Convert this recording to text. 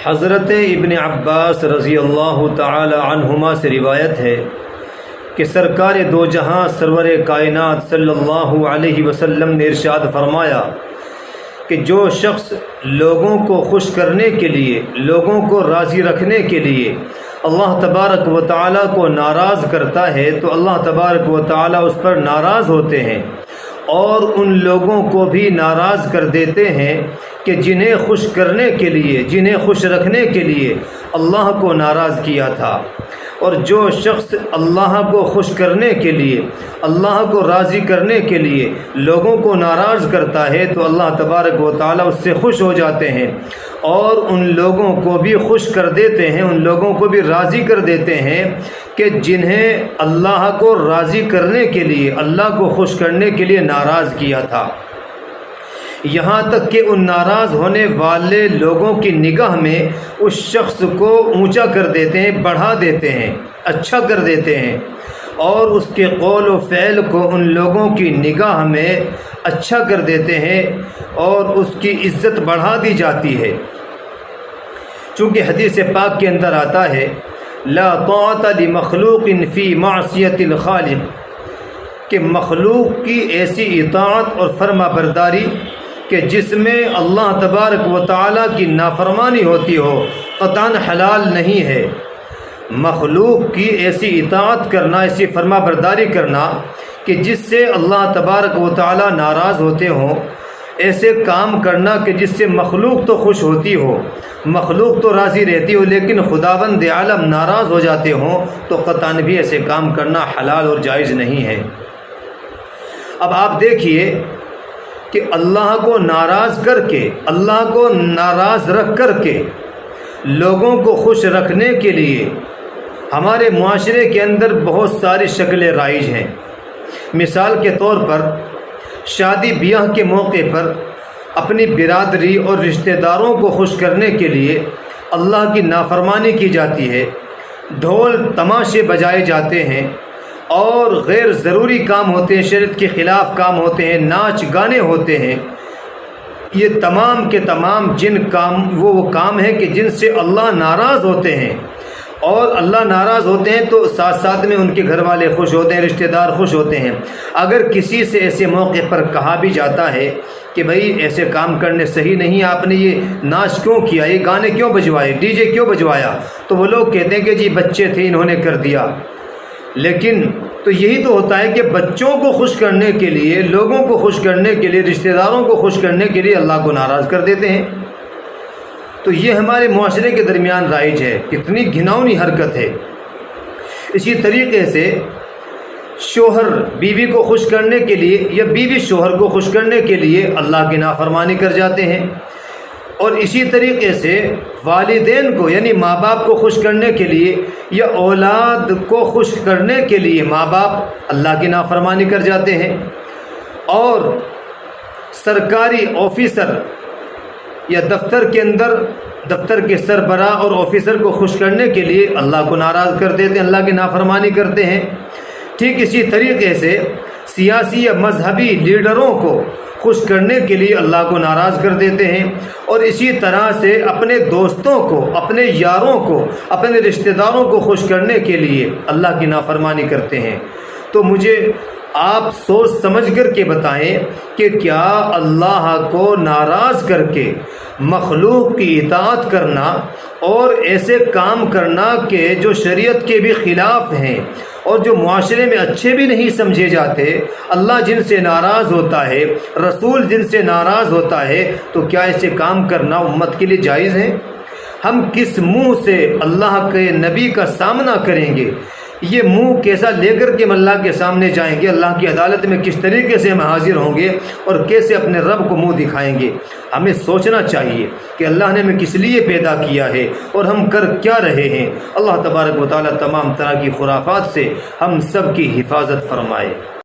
حضرت ابن عباس رضی اللہ تعالی عنہما سے روایت ہے کہ سرکار دو جہاں سرور کائنات صلی اللہ علیہ وسلم نے ارشاد فرمایا کہ جو شخص لوگوں کو خوش کرنے کے لیے، لوگوں کو راضی رکھنے کے لیے اللہ تبارک و تعالیٰ کو ناراض کرتا ہے تو اللہ تبارک و تعالیٰ اس پر ناراض ہوتے ہیں، اور ان لوگوں کو بھی ناراض کر دیتے ہیں کہ جنہیں خوش کرنے کے لیے، جنہیں خوش رکھنے کے لیے اللہ کو ناراض کیا تھا۔ اور جو شخص اللہ کو خوش کرنے کے لیے، اللہ کو راضی کرنے کے لیے لوگوں کو ناراض کرتا ہے تو اللہ تبارک و تعالیٰ اس سے خوش ہو جاتے ہیں، اور ان لوگوں کو بھی خوش کر دیتے ہیں، ان لوگوں کو بھی راضی کر دیتے ہیں کہ جنہیں اللہ کو راضی کرنے کے لیے، اللہ کو خوش کرنے کے لیے ناراض کیا تھا۔ یہاں تک کہ ان ناراض ہونے والے لوگوں کی نگاہ میں اس شخص کو اونچا کر دیتے ہیں، بڑھا دیتے ہیں، اچھا کر دیتے ہیں، اور اس کے قول و فعل کو ان لوگوں کی نگاہ میں اچھا کر دیتے ہیں اور اس کی عزت بڑھا دی جاتی ہے۔ چونکہ حدیث پاک کے اندر آتا ہے لا طاعت لمخلوق فی معصیت الخالق، کہ مخلوق کی ایسی اطاعت اور فرما برداری کہ جس میں اللہ تبارک و تعالیٰ کی نافرمانی ہوتی ہو قطعاً حلال نہیں ہے۔ مخلوق کی ایسی اطاعت کرنا، ایسی فرما برداری کرنا کہ جس سے اللہ تبارک و تعالیٰ ناراض ہوتے ہوں، ایسے کام کرنا کہ جس سے مخلوق تو خوش ہوتی ہو، مخلوق تو راضی رہتی ہو، لیکن خداوند عالم ناراض ہو جاتے ہوں تو قطعاً بھی ایسے کام کرنا حلال اور جائز نہیں ہے۔ اب آپ دیکھیے کہ اللہ کو ناراض کر کے، اللہ کو ناراض رکھ کر کے لوگوں کو خوش رکھنے کے لیے ہمارے معاشرے کے اندر بہت ساری شکلیں رائج ہیں۔ مثال کے طور پر شادی بیاہ کے موقع پر اپنی برادری اور رشتہ داروں کو خوش کرنے کے لیے اللہ کی نافرمانی کی جاتی ہے، ڈھول تماشے بجائے جاتے ہیں، اور غیر ضروری کام ہوتے ہیں، شریعت کے خلاف کام ہوتے ہیں، ناچ گانے ہوتے ہیں۔ یہ تمام کے تمام وہ کام ہیں کہ جن سے اللہ ناراض ہوتے ہیں، اور اللہ ناراض ہوتے ہیں تو ساتھ ساتھ میں ان کے گھر والے خوش ہوتے ہیں، رشتہ دار خوش ہوتے ہیں۔ اگر کسی سے ایسے موقع پر کہا بھی جاتا ہے کہ بھائی ایسے کام کرنے صحیح نہیں، آپ نے یہ ناچ کیوں کیا، یہ گانے کیوں بجوائے، ڈی جے کیوں بجوایا، تو وہ لوگ کہتے ہیں کہ جی بچے تھے انہوں نے کر دیا۔ لیکن تو یہی تو ہوتا ہے کہ بچوں کو خوش کرنے کے لیے، لوگوں کو خوش کرنے کے لیے، رشتہ داروں کو خوش کرنے کے لیے اللہ کو ناراض کر دیتے ہیں۔ تو یہ ہمارے معاشرے کے درمیان رائج ہے، کتنی گھناؤنی حرکت ہے۔ اسی طریقے سے شوہر بیوی کو خوش کرنے کے لیے یا بیوی شوہر کو خوش کرنے کے لیے اللہ کی نافرمانی کر جاتے ہیں، اور اسی طریقے سے والدین کو یعنی ماں باپ کو خوش کرنے کے لیے یا اولاد کو خوش کرنے کے لیے ماں باپ اللہ کی نافرمانی کر جاتے ہیں، اور سرکاری آفیسر یا دفتر کے اندر دفتر کے سربراہ اور آفیسر کو خوش کرنے کے لیے اللہ کو ناراض کر دیتے ہیں، اللہ کی نافرمانی کرتے ہیں۔ ٹھیک اسی طریقے سے سیاسی یا مذہبی لیڈروں کو خوش کرنے کے لیے اللہ کو ناراض کر دیتے ہیں، اور اسی طرح سے اپنے دوستوں کو، اپنے یاروں کو، اپنے رشتہ داروں کو خوش کرنے کے لیے اللہ کی نافرمانی کرتے ہیں۔ تو مجھے آپ سوچ سمجھ کر کے بتائیں کہ کیا اللہ کو ناراض کر کے مخلوق کی اطاعت کرنا اور ایسے کام کرنا کہ جو شریعت کے بھی خلاف ہیں اور جو معاشرے میں اچھے بھی نہیں سمجھے جاتے، اللہ جن سے ناراض ہوتا ہے، رسول جن سے ناراض ہوتا ہے، تو کیا ایسے کام کرنا امت کے لیے جائز ہے؟ ہم کس منہ سے اللہ کے نبی کا سامنا کریں گے؟ یہ منہ کیسا لے کر کے اللہ کے سامنے جائیں گے؟ اللہ کی عدالت میں کس طریقے سے ہم حاضر ہوں گے اور کیسے اپنے رب کو منہ دکھائیں گے؟ ہمیں سوچنا چاہیے کہ اللہ نے ہمیں کس لیے پیدا کیا ہے اور ہم کر کیا رہے ہیں۔ اللہ تبارک و تعالیٰ تمام طرح کی خرافات سے ہم سب کی حفاظت فرمائے۔